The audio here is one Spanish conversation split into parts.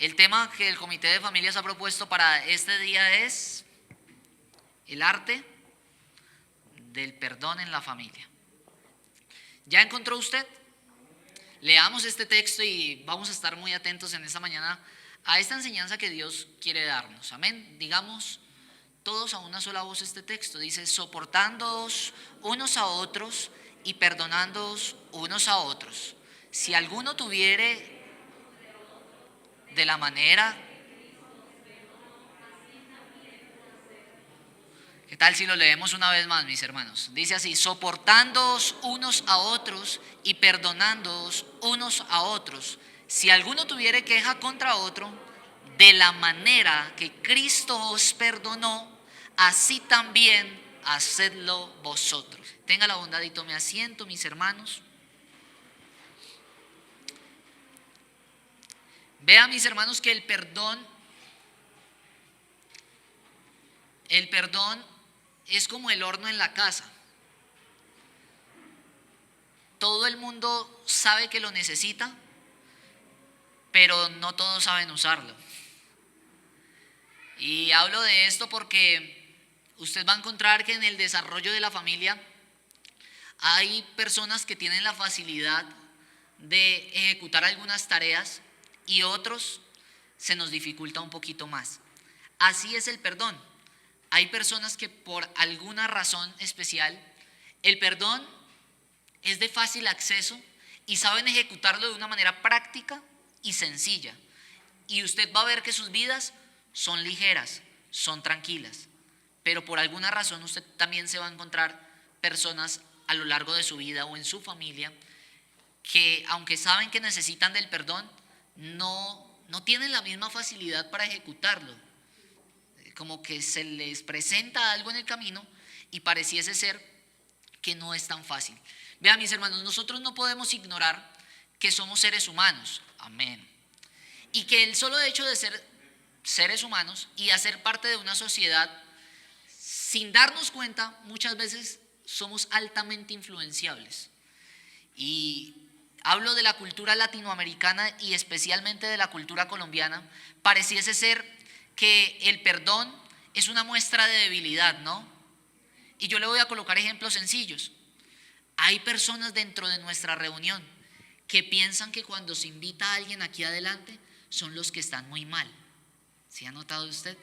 El tema que el Comité de Familias ha propuesto para este día es el arte del perdón en la familia. ¿Ya encontró usted? Leamos este texto y vamos a estar muy atentos en esta mañana a esta enseñanza que Dios quiere darnos. Amén. Digamos todos a una sola voz este texto. Dice: soportándoos unos a otros y perdonándoos unos a otros. Si alguno tuviere de la manera... ¿Qué tal si lo leemos una vez más, mis hermanos? Dice así: soportándoos unos a otros y perdonándoos unos a otros. Si alguno tuviere queja contra otro, de la manera que Cristo os perdonó, así también hacedlo vosotros. Tenga la bondad y tome asiento, mis hermanos. Vean, mis hermanos, que el perdón es como el horno en la casa. Todo el mundo sabe que lo necesita, pero no todos saben usarlo. Y hablo de esto porque usted va a encontrar que en el desarrollo de la familia hay personas que tienen la facilidad de ejecutar algunas tareas y otros se nos dificulta un poquito más. Así es el perdón. Hay personas que por alguna razón especial el perdón es de fácil acceso y saben ejecutarlo de una manera práctica y sencilla. Y usted va a ver que sus vidas son ligeras, son tranquilas. Pero por alguna razón usted también se va a encontrar personas a lo largo de su vida o en su familia que, aunque saben que necesitan del perdón, no tienen la misma facilidad para ejecutarlo. Como que se les presenta algo en el camino y pareciese ser que no es tan fácil. Vean, mis hermanos, nosotros no podemos ignorar que somos seres humanos, amén, y que el solo hecho de ser seres humanos y hacer parte de una sociedad, sin darnos cuenta, muchas veces somos altamente influenciables. Y hablo de la cultura latinoamericana y especialmente de la cultura colombiana. Pareciese ser que el perdón es una muestra de debilidad, ¿no? Y yo le voy a colocar ejemplos sencillos. Hay personas dentro de nuestra reunión que piensan que cuando se invita a alguien aquí adelante son los que están muy mal. ¿Sí ha notado usted?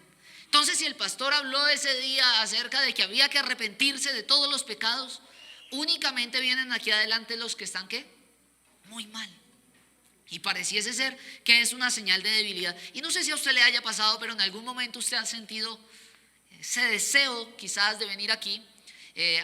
Entonces, si el pastor habló ese día acerca de que había que arrepentirse de todos los pecados, únicamente vienen aquí adelante los que están, ¿qué? Muy mal. Y pareciese ser que es una señal de debilidad. Y no sé si a usted le haya pasado, pero en algún momento usted ha sentido ese deseo quizás de venir aquí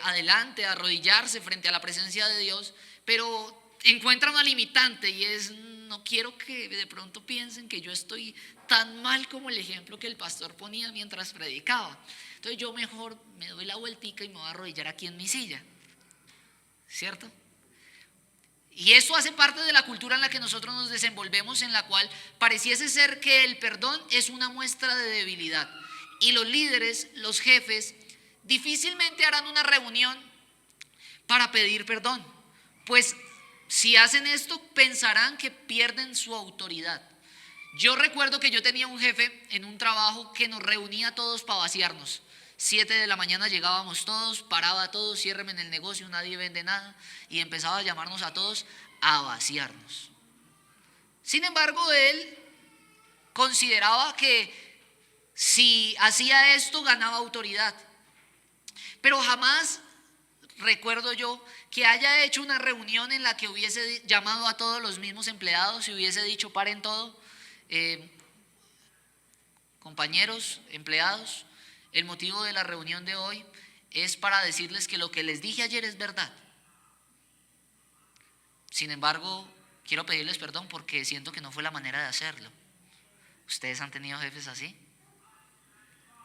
adelante, a arrodillarse frente a la presencia de Dios, pero encuentra una limitante y es: no quiero que de pronto piensen que yo estoy tan mal como el ejemplo que el pastor ponía mientras predicaba. Entonces yo mejor me doy la vueltica y me voy a arrodillar aquí en mi silla, ¿cierto? Y eso hace parte de la cultura en la que nosotros nos desenvolvemos, en la cual pareciese ser que el perdón es una muestra de debilidad. Y los líderes, los jefes, difícilmente harán una reunión para pedir perdón, pues si hacen esto pensarán que pierden su autoridad. Yo recuerdo que yo tenía un jefe en un trabajo que nos reunía a todos para vaciarnos. 7 de la mañana llegábamos todos, paraba a todos: ciérreme en el negocio, nadie vende nada, y empezaba a llamarnos a todos a vaciarnos. Sin embargo, él consideraba que si hacía esto ganaba autoridad, pero jamás recuerdo yo que haya hecho una reunión en la que hubiese llamado a todos los mismos empleados y hubiese dicho: paren todo, compañeros, empleados, el motivo de la reunión de hoy es para decirles que lo que les dije ayer es verdad. Sin embargo, quiero pedirles perdón porque siento que no fue la manera de hacerlo. ¿Ustedes han tenido jefes así?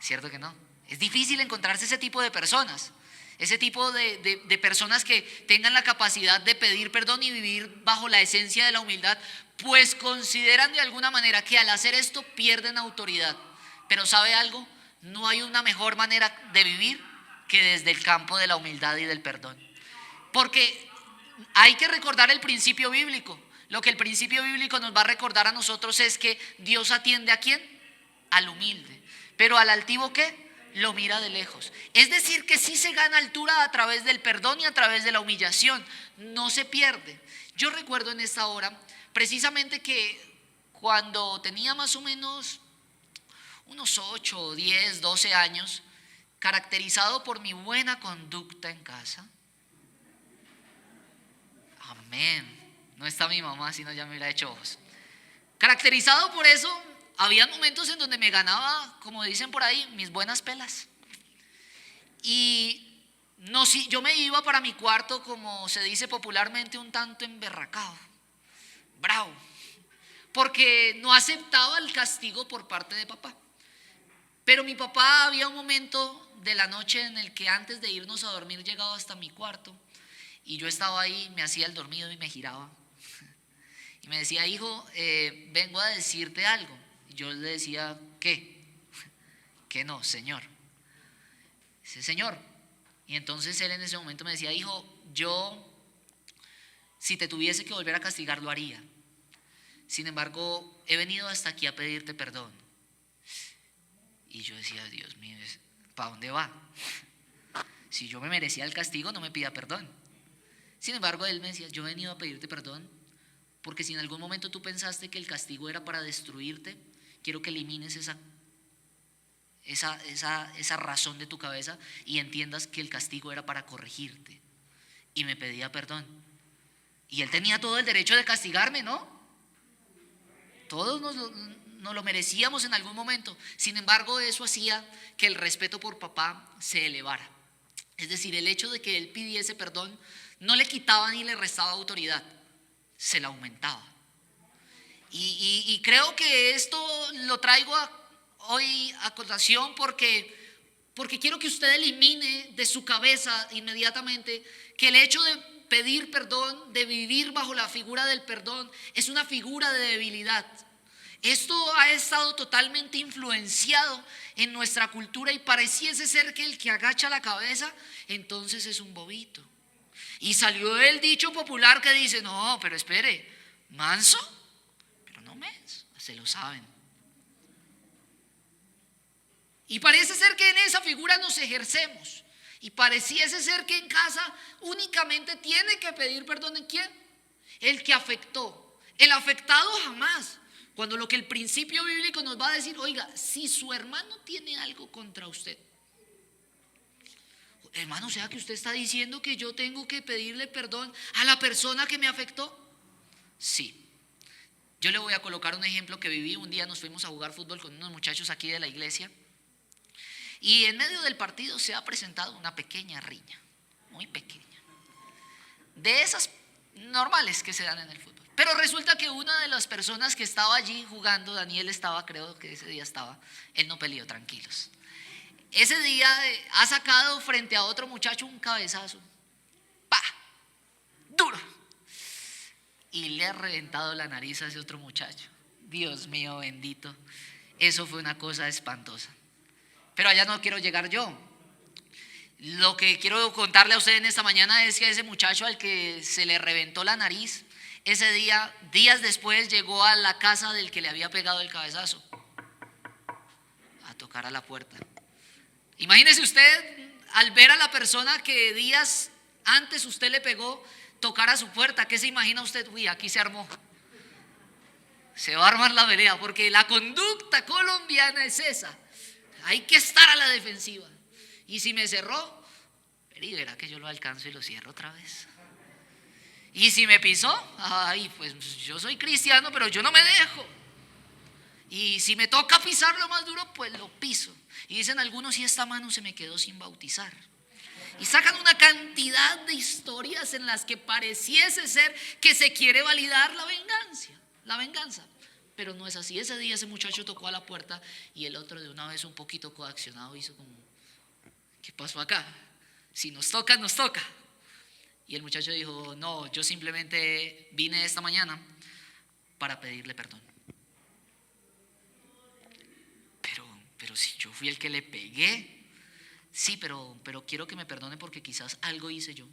¿Cierto que no? Es difícil encontrarse ese tipo de personas, ese tipo de personas que tengan la capacidad de pedir perdón y vivir bajo la esencia de la humildad, pues consideran de alguna manera que al hacer esto pierden autoridad. Pero ¿sabe algo? No hay una mejor manera de vivir que desde el campo de la humildad y del perdón. Porque hay que recordar el principio bíblico: lo que el principio bíblico nos va a recordar a nosotros es que Dios atiende ¿a quién? Al humilde. Pero al altivo, ¿qué? Lo mira de lejos. Es decir, que sí se gana altura a través del perdón y a través de la humillación. No se pierde. Yo recuerdo en esta hora, precisamente que cuando tenía más o menos unos 8, 10, 12 años, caracterizado por mi buena conducta en casa. Amén. No está mi mamá, si no ya me hubiera hecho ojos. Caracterizado por eso, había momentos en donde me ganaba, como dicen por ahí, mis buenas pelas. Y no, si yo me iba para mi cuarto, como se dice popularmente, un tanto emberracado, bravo, porque no aceptaba el castigo por parte de papá. Pero mi papá, había un momento de la noche en el que antes de irnos a dormir llegaba hasta mi cuarto y yo estaba ahí, me hacía el dormido y me giraba y me decía: hijo, vengo a decirte algo. Y yo le decía: ¿qué? Que no, señor. Dice: señor. Y entonces él en ese momento me decía: hijo, yo si te tuviese que volver a castigar lo haría. Sin embargo, he venido hasta aquí a pedirte perdón. Y yo decía: Dios mío, ¿para dónde va? Si yo me merecía el castigo, no me pida perdón. Sin embargo, él me decía: yo he venido a pedirte perdón porque si en algún momento tú pensaste que el castigo era para destruirte, quiero que elimines esa razón de tu cabeza y entiendas que el castigo era para corregirte. Y me pedía perdón. Y él tenía todo el derecho de castigarme, ¿no? Todos nos lo merecíamos en algún momento. Sin embargo, eso hacía que el respeto por papá se elevara. Es decir, el hecho de que él pidiese perdón no le quitaba ni le restaba autoridad, se la aumentaba. Y creo que esto lo traigo hoy a colación porque quiero que usted elimine de su cabeza inmediatamente que el hecho de pedir perdón, de vivir bajo la figura del perdón, es una figura de debilidad. Esto ha estado totalmente influenciado en nuestra cultura y pareciese ser que el que agacha la cabeza entonces es un bobito. Y salió el dicho popular que dice: no, pero espere, manso, pero no menso, se lo saben. Y parece ser que en esa figura nos ejercemos. Y pareciese ser que en casa únicamente tiene que pedir perdón. ¿En quién? El que afectó. El afectado jamás. Cuando lo que el principio bíblico nos va a decir: oiga, si su hermano tiene algo contra usted, hermano, o sea que usted está diciendo que yo tengo que pedirle perdón a la persona que me afectó. Sí. Yo le voy a colocar un ejemplo que viví. Un día nos fuimos a jugar fútbol con unos muchachos aquí de la iglesia. Y en medio del partido se ha presentado una pequeña riña, muy pequeña, de esas normales que se dan en el fútbol. Pero resulta que una de las personas que estaba allí jugando, Daniel estaba, creo que ese día estaba, él no peleó, tranquilos. Ese día ha sacado frente a otro muchacho un cabezazo, ¡pa! Duro. Y le ha reventado la nariz a ese otro muchacho. Dios mío bendito, eso fue una cosa espantosa. Pero allá no quiero llegar yo. Lo que quiero contarle a usted en esta mañana es que ese muchacho al que se le reventó la nariz, ese día, días después, llegó a la casa del que le había pegado el cabezazo a tocar a la puerta. Imagínese usted, al ver a la persona que días antes usted le pegó, tocar a su puerta. ¿Qué se imagina usted? Uy, aquí se armó. Se va a armar la pelea, porque la conducta colombiana es esa. Hay que estar a la defensiva. Y si me cerró, verá que yo lo alcanzo y lo cierro otra vez. Y si me pisó, ay, pues yo soy cristiano, pero yo no me dejo. Y si me toca pisarlo más duro, pues lo piso. Y dicen algunos: y esta mano se me quedó sin bautizar. Y sacan una cantidad de historias en las que pareciese ser que se quiere validar la venganza. Pero no es así. Ese día ese muchacho tocó a la puerta y el otro, de una vez un poquito coaccionado, hizo como: ¿qué pasó acá? Si nos toca, nos toca. Y el muchacho dijo: no, yo simplemente vine esta mañana para pedirle perdón. Pero si yo fui el que le pegué. Sí, pero quiero que me perdone porque quizás algo hice yo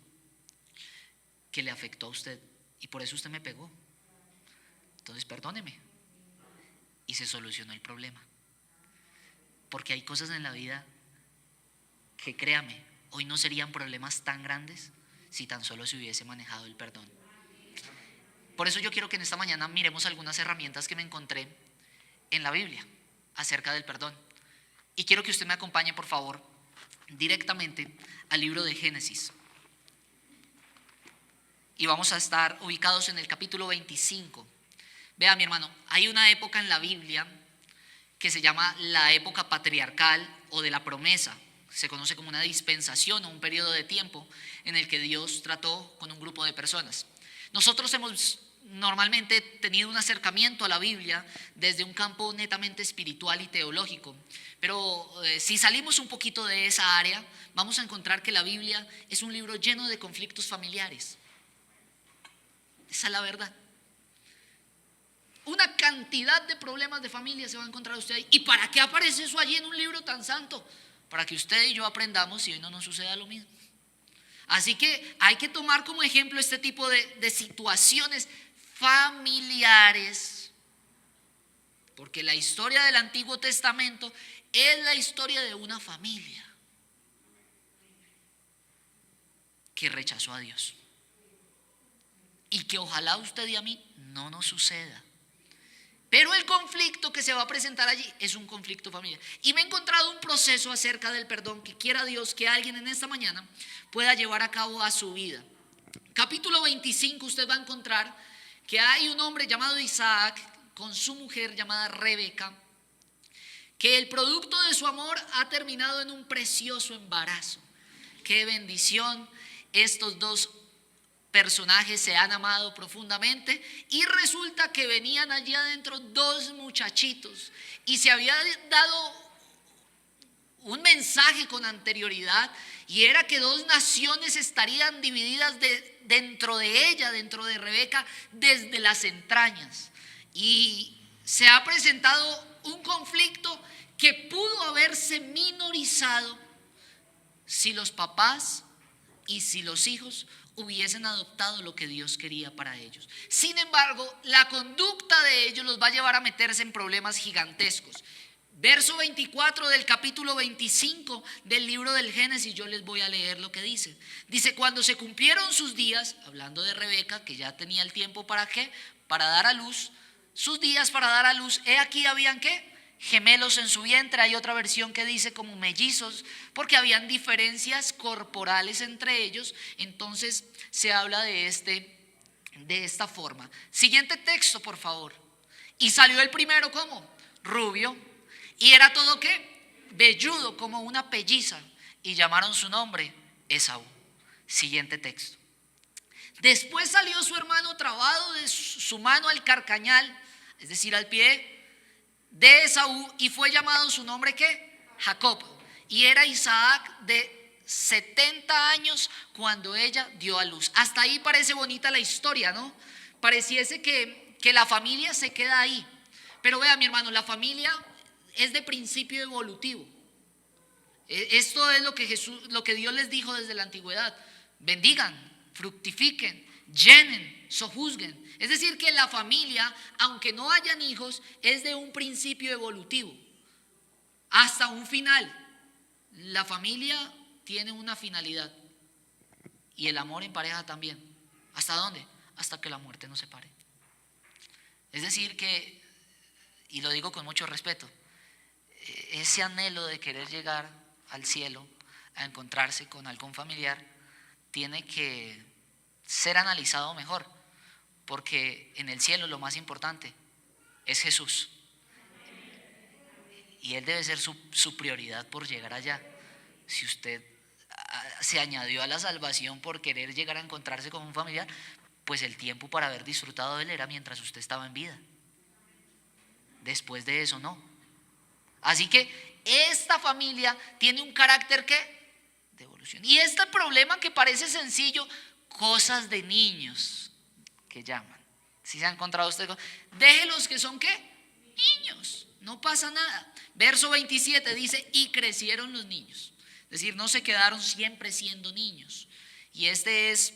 que le afectó a usted y por eso usted me pegó. entonces perdóneme. Y se solucionó el problema. Porque hay cosas en la vida que, créame, hoy no serían problemas tan grandes si tan solo se hubiese manejado el perdón. Por eso yo quiero que en esta mañana miremos algunas herramientas que me encontré en la Biblia acerca del perdón. Y quiero que usted me acompañe, por favor, directamente al libro de Génesis. Y vamos a estar ubicados en el capítulo 25. Vea, mi hermano, hay una época en la Biblia que se llama la época patriarcal o de la promesa. Se conoce como una dispensación o un periodo de tiempo en el que Dios trató con un grupo de personas. Nosotros hemos normalmente tenido un acercamiento a la Biblia desde un campo netamente espiritual y teológico, pero si salimos un poquito de esa área, vamos a encontrar que la Biblia es un libro lleno de conflictos familiares. Esa es la verdad. Una cantidad de problemas de familia se va a encontrar usted ahí. ¿Y para qué aparece eso allí en un libro tan santo? Para que usted y yo aprendamos y hoy no nos suceda lo mismo. Así que hay que tomar como ejemplo este tipo de situaciones familiares, porque la historia del Antiguo Testamento es la historia de una familia que rechazó a Dios y que ojalá a usted y a mí no nos suceda. Pero el conflicto que se va a presentar allí es un conflicto familiar. Y me he encontrado un proceso acerca del perdón que quiera Dios que alguien en esta mañana pueda llevar a cabo a su vida. Capítulo 25 usted va a encontrar que hay un hombre llamado Isaac con su mujer llamada Rebeca, que el producto de su amor ha terminado en un precioso embarazo. ¡Qué bendición! Estos dos personajes se han amado profundamente y resulta que venían allí adentro dos muchachitos y se había dado un mensaje con anterioridad y era que dos naciones estarían divididas dentro de ella, dentro de Rebeca, desde las entrañas. Y se ha presentado un conflicto que pudo haberse minorizado si los papás y si los hijos hubiesen adoptado lo que Dios quería para ellos. Sin embargo, la conducta de ellos los va a llevar a meterse en problemas gigantescos. Verso 24 del capítulo 25 del libro del Génesis, yo les voy a leer lo que dice. Dice, cuando se cumplieron sus días, hablando de Rebeca, que ya tenía el tiempo para ¿qué? Para dar a luz, sus días para dar a luz, he aquí habían ¿qué? Gemelos en su vientre. Hay otra versión que dice como mellizos, porque habían diferencias corporales entre ellos. Entonces se habla de esta forma. Siguiente texto, por favor. Y salió el primero como rubio, y era todo ¿qué? Velludo como una pelliza, y llamaron su nombre Esaú. Siguiente texto. Después salió su hermano trabado de su mano al carcañal, es decir, al pie de Esaú, y fue llamado su nombre ¿qué? Jacob. Y era Isaac de 70 años cuando ella dio a luz. Hasta ahí parece bonita la historia, ¿no? Pareciese que la familia se queda ahí. Pero vea, mi hermano, la familia es de principio evolutivo. Esto es lo que Dios les dijo desde la antigüedad. Bendigan, fructifiquen, llenen, sojuzguen. Es decir, que la familia, aunque no hayan hijos, es de un principio evolutivo hasta un final. La familia tiene una finalidad y el amor en pareja también. ¿Hasta dónde? Hasta que la muerte nos separe. Es decir que, y lo digo con mucho respeto, ese anhelo de querer llegar al cielo, a encontrarse con algún familiar, tiene que ser analizado mejor, porque en el cielo lo más importante es Jesús, y Él debe ser su prioridad por llegar allá. Si usted se añadió a la salvación por querer llegar a encontrarse con un familiar, pues el tiempo para haber disfrutado de Él era mientras usted estaba en vida. Después de eso no. Así que esta familia tiene un carácter ¿qué? De evolución. Y este problema que parece sencillo, cosas de niños que llaman. Si se ha encontrado usted con, déjelos que son ¿qué? Niños, no pasa nada. Verso 27 dice, y crecieron los niños. Es decir, no se quedaron siempre siendo niños. Y este es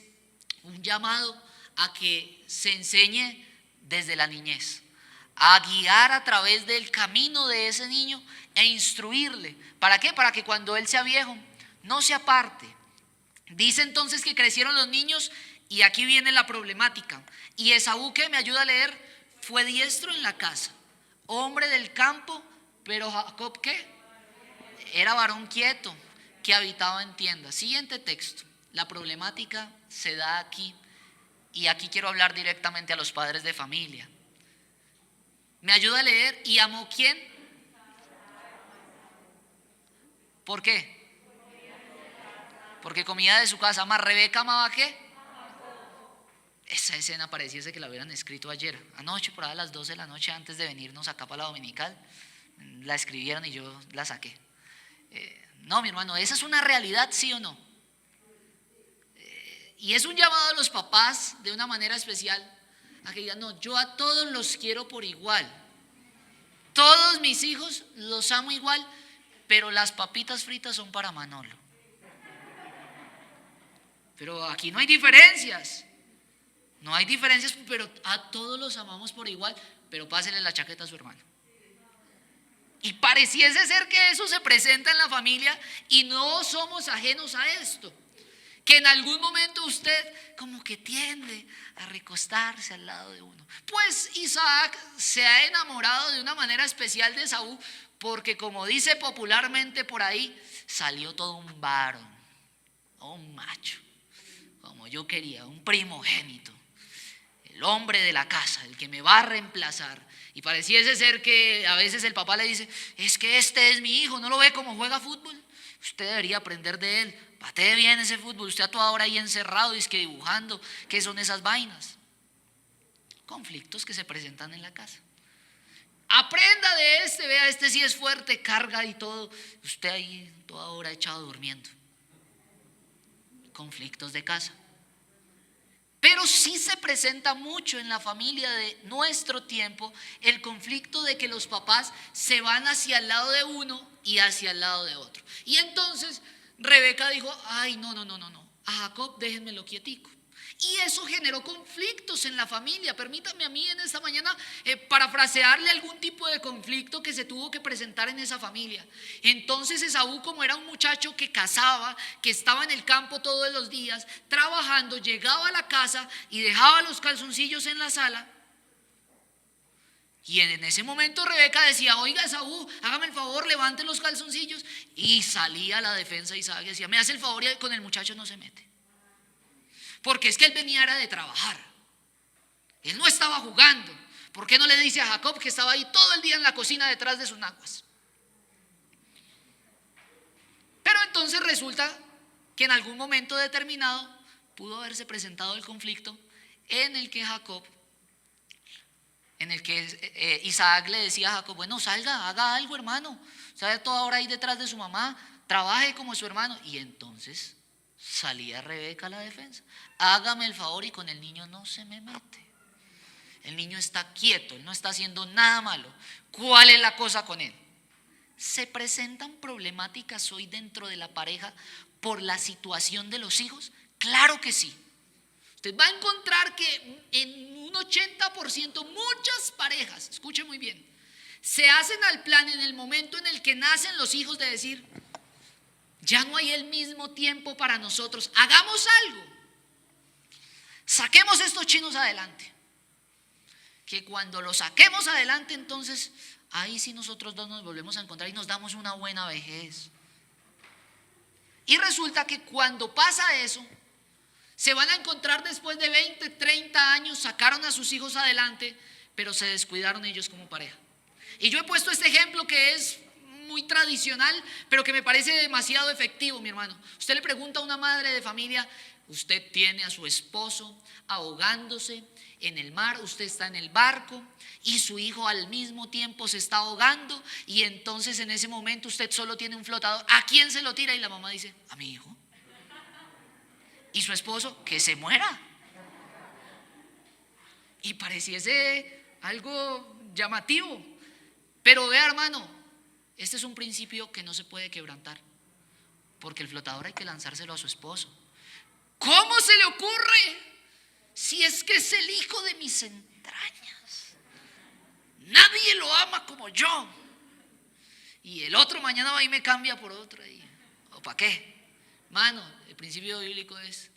un llamado a que se enseñe desde la niñez, a guiar a través del camino de ese niño e instruirle. ¿Para qué? Para que cuando él sea viejo no se aparte. Dice entonces que crecieron los niños y aquí viene la problemática. Y Esaú, que me ayuda a leer, fue diestro en la casa, hombre del campo, pero Jacob, ¿qué? Era varón quieto, que habitaba en tiendas. Siguiente texto. La problemática se da aquí, y aquí quiero hablar directamente a los padres de familia. Me ayuda a leer. ¿Y amó quién? ¿Por qué? Porque comía de su casa. ¿Más Rebeca amaba qué? Esa escena pareciese que la hubieran escrito ayer, anoche, por ahí a las 12 de la noche, antes de venirnos acá para la dominical. La escribieron y yo la saqué. No, mi hermano, esa es una realidad, ¿sí o no? Y es un llamado a los papás de una manera especial a que digan: no, yo a todos los quiero por igual. Todos mis hijos los amo igual, pero las papitas fritas son para Manolo. Pero aquí no hay diferencias. No hay diferencias, pero a todos los amamos por igual, pero pásele la chaqueta a su hermano. Y pareciese ser que eso se presenta en la familia y no somos ajenos a esto. Que en algún momento usted como que tiende a recostarse al lado de uno. Pues Isaac se ha enamorado de una manera especial de Esaú, porque como dice popularmente por ahí, salió todo un varón, o un macho, como yo quería, un primogénito, el hombre de la casa, el que me va a reemplazar. Y pareciese ser que a veces el papá le dice: es que este es mi hijo, ¿no lo ve cómo juega fútbol? Usted debería aprender de él, patee bien ese fútbol. Usted a toda hora ahí encerrado, y es que dibujando, ¿qué son esas vainas? Conflictos que se presentan en la casa. Aprenda de este, vea, este sí es fuerte, carga y todo. Usted ahí toda hora echado durmiendo. Conflictos de casa. Pero sí se presenta mucho en la familia de nuestro tiempo el conflicto de que los papás se van hacia el lado de uno y hacia el lado de otro. Y entonces Rebeca dijo: ay, no, a Jacob déjenmelo quietico. Y eso generó conflictos en la familia. Permítame a mí en esta mañana parafrasearle algún tipo de conflicto que se tuvo que presentar en esa familia. Entonces Esaú, como era un muchacho que cazaba, que estaba en el campo todos los días trabajando, llegaba a la casa y dejaba los calzoncillos en la sala. Y en ese momento Rebeca decía: oiga, Esaú, hágame el favor, levante los calzoncillos. Y salía a la defensa de Isaac y decía: me hace el favor, y con el muchacho no se mete. Porque es que él venía era de trabajar. Él no estaba jugando. ¿Por qué no le dice a Jacob, que estaba ahí todo el día en la cocina detrás de sus naguas? Pero entonces resulta que en algún momento determinado pudo haberse presentado el conflicto en el que Isaac le decía a Jacob: bueno, salga, haga algo, hermano. Sabe, toda hora ahí detrás de su mamá, trabaje como su hermano. Y entonces salía Rebeca a la defensa: hágame el favor y con el niño no se me mete. El niño está quieto, él no está haciendo nada malo. ¿Cuál es la cosa con él? ¿Se presentan problemáticas hoy dentro de la pareja por la situación de los hijos? Claro que sí. Usted va a encontrar que en un 80% muchas parejas, escuche muy bien, se hacen al plan en el momento en el que nacen los hijos de decir: ya no hay el mismo tiempo para nosotros, hagamos algo, saquemos estos chinos adelante. Que cuando los saquemos adelante, entonces ahí sí nosotros dos nos volvemos a encontrar y nos damos una buena vejez. Y resulta que cuando pasa eso, se van a encontrar después de 20, 30 años, sacaron a sus hijos adelante, pero se descuidaron ellos como pareja. Y yo he puesto este ejemplo que es muy tradicional, pero que me parece demasiado efectivo, mi hermano. Usted le pregunta a una madre de familia: usted tiene a su esposo ahogándose en el mar, usted está en el barco y su hijo al mismo tiempo se está ahogando, y entonces en ese momento usted solo tiene un flotador. ¿A quién se lo tira? Y la mamá dice: a mi hijo. Y su esposo: que se muera. Y pareciese algo llamativo, pero vea, hermano, este es un principio que no se puede quebrantar, porque el flotador hay que lanzárselo a su esposo. ¿Cómo se le ocurre? Si es que es el hijo de mis entrañas. nadie lo ama como yo. Y el otro mañana va y me cambia por otra. ¿O para qué? Mano, el principio bíblico es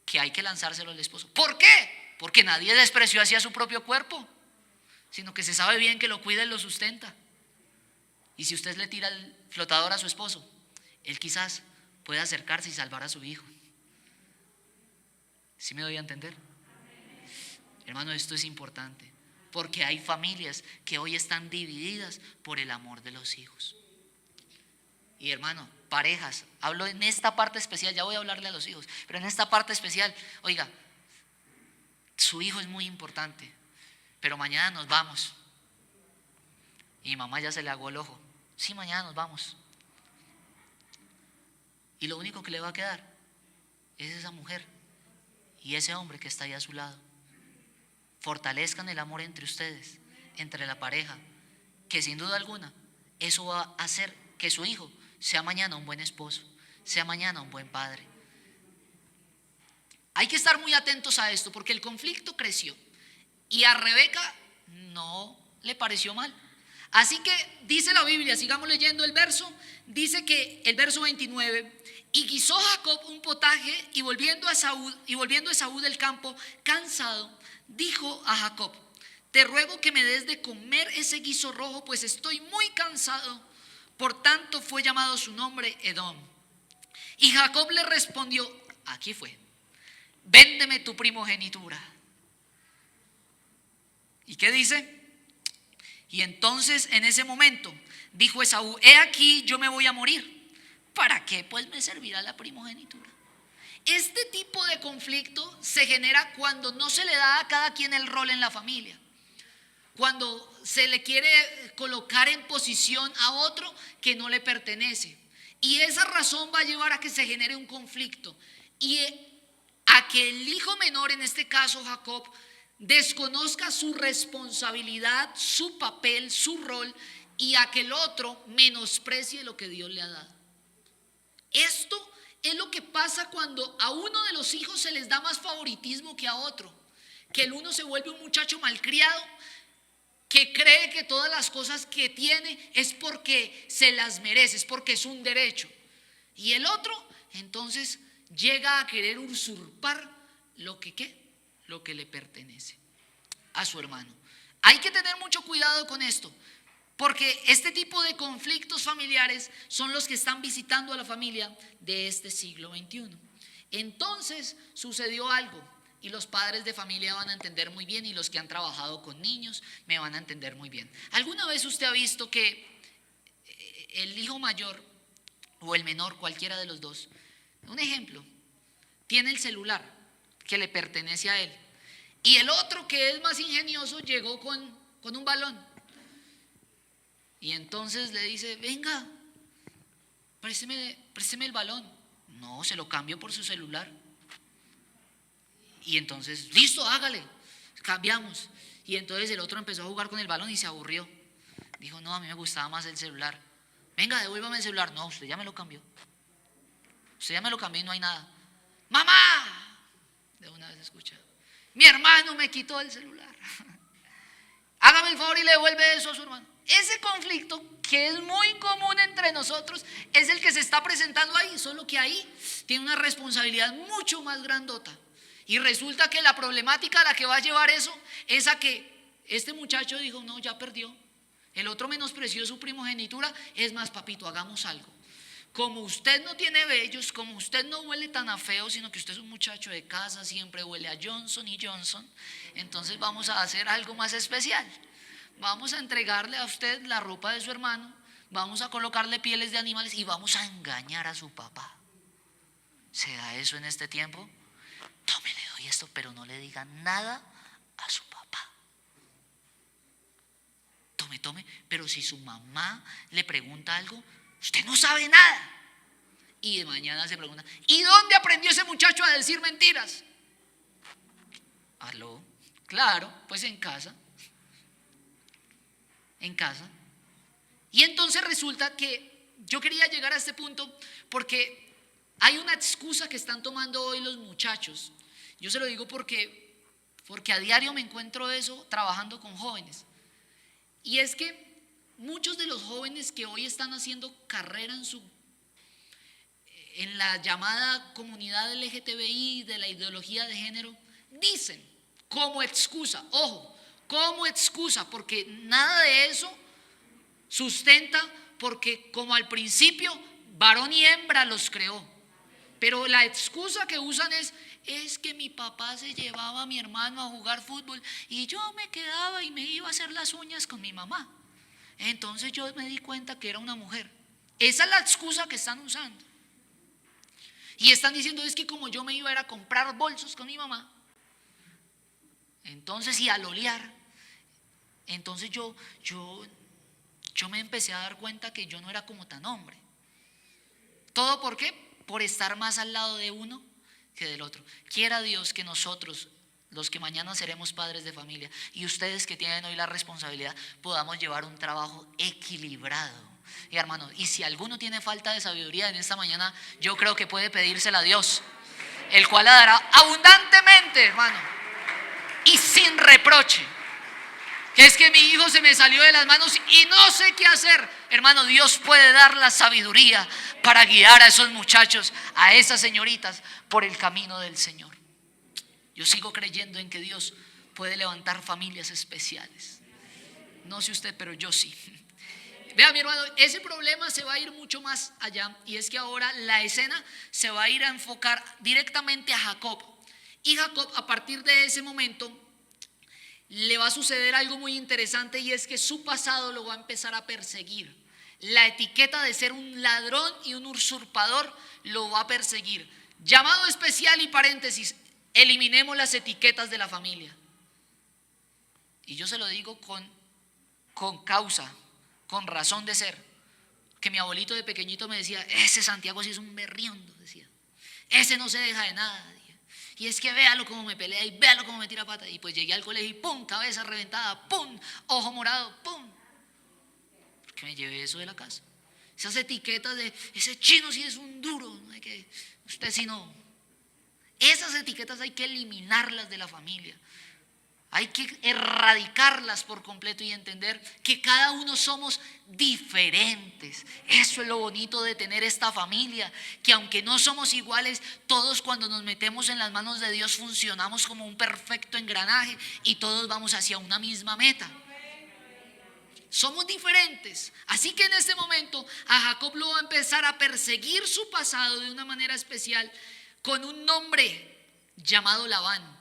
que hay que lanzárselo al esposo. ¿Por qué? Porque nadie despreció hacia su propio cuerpo, sino que se sabe bien que lo cuida y lo sustenta. Y si usted le tira el flotador a su esposo, él quizás pueda acercarse y salvar a su hijo. ¿Sí me doy a entender? Hermano, esto es importante, porque hay familias que hoy están divididas por el amor de los hijos. Y hermano, parejas, hablo en esta parte especial, ya voy a hablarle a los hijos, pero en esta parte especial, oiga, su hijo es muy importante, pero mañana nos vamos. Y mamá ya se le aguó el ojo. Sí, mañana nos vamos. Y lo único que le va a quedar es esa mujer y ese hombre que está ahí a su lado. Fortalezcan el amor entre ustedes, entre la pareja, que sin duda alguna eso va a hacer que su hijo sea mañana un buen esposo, sea mañana un buen padre. Hay que estar muy atentos a esto, porque el conflicto creció y a Rebeca no le pareció mal. Así que dice la Biblia, sigamos leyendo el verso, dice que el verso 29, y guisó Jacob un potaje, y volviendo Esaú del campo cansado, dijo a Jacob: te ruego que me des de comer ese guiso rojo, pues estoy muy cansado. Por tanto fue llamado su nombre Edom. Y Jacob le respondió, aquí fue: véndeme tu primogenitura. ¿Y qué dice? Y entonces en ese momento dijo Esaú: he aquí, yo me voy a morir. ¿Para qué pues me servirá la primogenitura? Este tipo de conflicto se genera cuando no se le da a cada quien el rol en la familia, cuando se le quiere colocar en posición a otro que no le pertenece. Y esa razón va a llevar a que se genere un conflicto y a que el hijo menor, en este caso Jacob, desconozca su responsabilidad, su papel, su rol, y a que el otro menosprecie lo que Dios le ha dado. Esto es lo que pasa cuando a uno de los hijos se les da más favoritismo que a otro, que el uno se vuelve un muchacho malcriado, que cree que todas las cosas que tiene es porque se las merece, es porque es un derecho, y el otro entonces llega a querer usurpar lo que le pertenece a su hermano. Hay que tener mucho cuidado con esto, porque este tipo de conflictos familiares son los que están visitando a la familia de este siglo XXI. Entonces sucedió algo, y los padres de familia van a entender muy bien, y los que han trabajado con niños me van a entender muy bien. ¿Alguna vez usted ha visto que el hijo mayor o el menor, cualquiera de los dos, un ejemplo, tiene el celular que le pertenece a él, y el otro, que es más ingenioso, llegó con un balón? Y entonces le dice: venga, présteme el balón. No, se lo cambio por su celular. Y entonces, listo, hágale, cambiamos. Y entonces el otro empezó a jugar con el balón y se aburrió. Dijo: no, a mí me gustaba más el celular. Venga, devuélvame el celular. No, usted ya me lo cambió. Usted ya me lo cambió y no hay nada. ¡Mamá! De una vez escucha: mi hermano me quitó el celular. Hágame el favor y le devuelve eso a su hermano. Ese conflicto, que es muy común entre nosotros, es el que se está presentando ahí, solo que ahí tiene una responsabilidad mucho más grandota. Y resulta que la problemática a la que va a llevar eso es a que este muchacho dijo: no, ya perdió. El otro menospreció su primogenitura. Es más, papito, hagamos algo. Como usted no tiene vellos, como usted no huele tan a feo, sino que usted es un muchacho de casa, siempre huele a Johnson y Johnson, entonces vamos a hacer algo más especial. Vamos a entregarle a usted la ropa de su hermano, vamos a colocarle pieles de animales y vamos a engañar a su papá. ¿Se da eso en este tiempo? Tome, le doy esto, pero no le diga nada a su papá. Tome, pero si su mamá le pregunta algo, usted no sabe nada. Y de mañana se pregunta: ¿y dónde aprendió ese muchacho a decir mentiras? ¿Aló? Claro, pues en casa. En casa. Y entonces resulta que yo quería llegar a este punto porque hay una excusa que están tomando hoy los muchachos. Yo se lo digo porque a diario me encuentro eso trabajando con jóvenes. Y es que muchos de los jóvenes que hoy están haciendo carrera en la llamada comunidad LGTBI de la ideología de género, dicen como excusa, ojo, como excusa, porque nada de eso sustenta, porque como al principio varón y hembra los creó, pero la excusa que usan es que mi papá se llevaba a mi hermano a jugar fútbol y yo me quedaba y me iba a hacer las uñas con mi mamá, entonces yo me di cuenta que era una mujer. Esa es la excusa que están usando. Y están diciendo es que como yo me iba a ir a comprar bolsos con mi mamá, entonces y a lolear, entonces yo me empecé a dar cuenta que yo no era como tan hombre. ¿Todo por qué? Por estar más al lado de uno que del otro. Quiera Dios que nosotros, los que mañana seremos padres de familia, y ustedes que tienen hoy la responsabilidad, podamos llevar un trabajo equilibrado. Y hermano, y si alguno tiene falta de sabiduría en esta mañana, yo creo que puede pedírsela a Dios, el cual la dará abundantemente, hermano, y sin reproche. Que es que mi hijo se me salió de las manos y no sé qué hacer. Hermano, Dios puede dar la sabiduría para guiar a esos muchachos, a esas señoritas, por el camino del Señor. Yo sigo creyendo en que Dios puede levantar familias especiales. No sé usted, pero yo sí. Vea, mi hermano, ese problema se va a ir mucho más allá, y es que ahora la escena se va a ir a enfocar directamente a Jacob. Y Jacob, a partir de ese momento, le va a suceder algo muy interesante, y es que su pasado lo va a empezar a perseguir. La etiqueta de ser un ladrón y un usurpador lo va a perseguir. Llamado especial y paréntesis, eliminemos las etiquetas de la familia. Y yo se lo digo con causa, con razón de ser. Que mi abuelito de pequeñito me decía, ese Santiago sí es un berriondo, decía. Ese no se deja de nada. Y es que véalo cómo me pelea y véalo cómo me tira pata. Y pues llegué al colegio y pum, cabeza reventada, pum, ojo morado, pum. Porque me llevé eso de la casa. Esas etiquetas de ese chino sí es un duro, no hay que, usted sí no. Esas etiquetas hay que eliminarlas de la familia. Hay que erradicarlas por completo y entender que cada uno somos diferentes. Eso es lo bonito de tener esta familia, que aunque no somos iguales, todos cuando nos metemos en las manos de Dios funcionamos como un perfecto engranaje y todos vamos hacia una misma meta. Somos diferentes. Así que en este momento a Jacob lo va a empezar a perseguir su pasado de una manera especial con un nombre llamado Labán.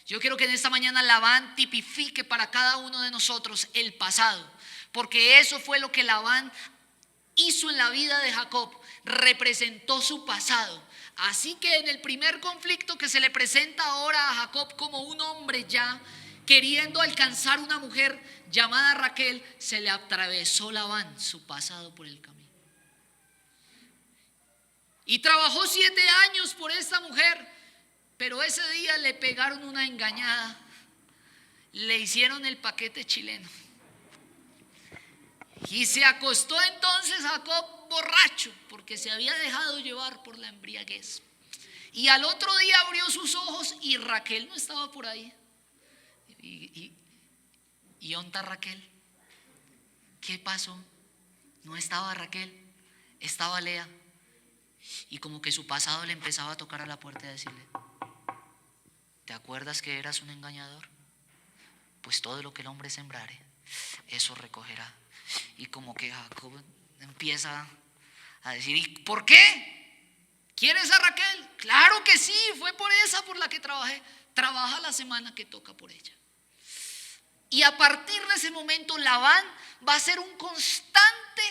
Yo quiero que en esta mañana Labán tipifique para cada uno de nosotros el pasado, porque eso fue lo que Labán hizo en la vida de Jacob, representó su pasado. Así que en el primer conflicto que se le presenta ahora a Jacob como un hombre ya queriendo alcanzar una mujer llamada Raquel, se le atravesó Labán su pasado por el camino. Y trabajó 7 años por esta mujer. Pero ese día le pegaron una engañada, le hicieron el paquete chileno. Y se acostó entonces Jacob borracho, porque se había dejado llevar por la embriaguez. Y al otro día abrió sus ojos y Raquel no estaba por ahí. ¿Y dónde está Raquel? ¿Qué pasó? No estaba Raquel, estaba Lea. Y como que su pasado le empezaba a tocar a la puerta y a decirle: ¿te acuerdas que eras un engañador? Pues todo lo que el hombre sembrare, eso recogerá. Y como que Jacob empieza a decir: ¿y por qué? ¿Quieres a Raquel? Claro que sí, fue por esa por la que trabajé. Trabaja la semana que toca por ella. Y a partir de ese momento Labán va a ser un constante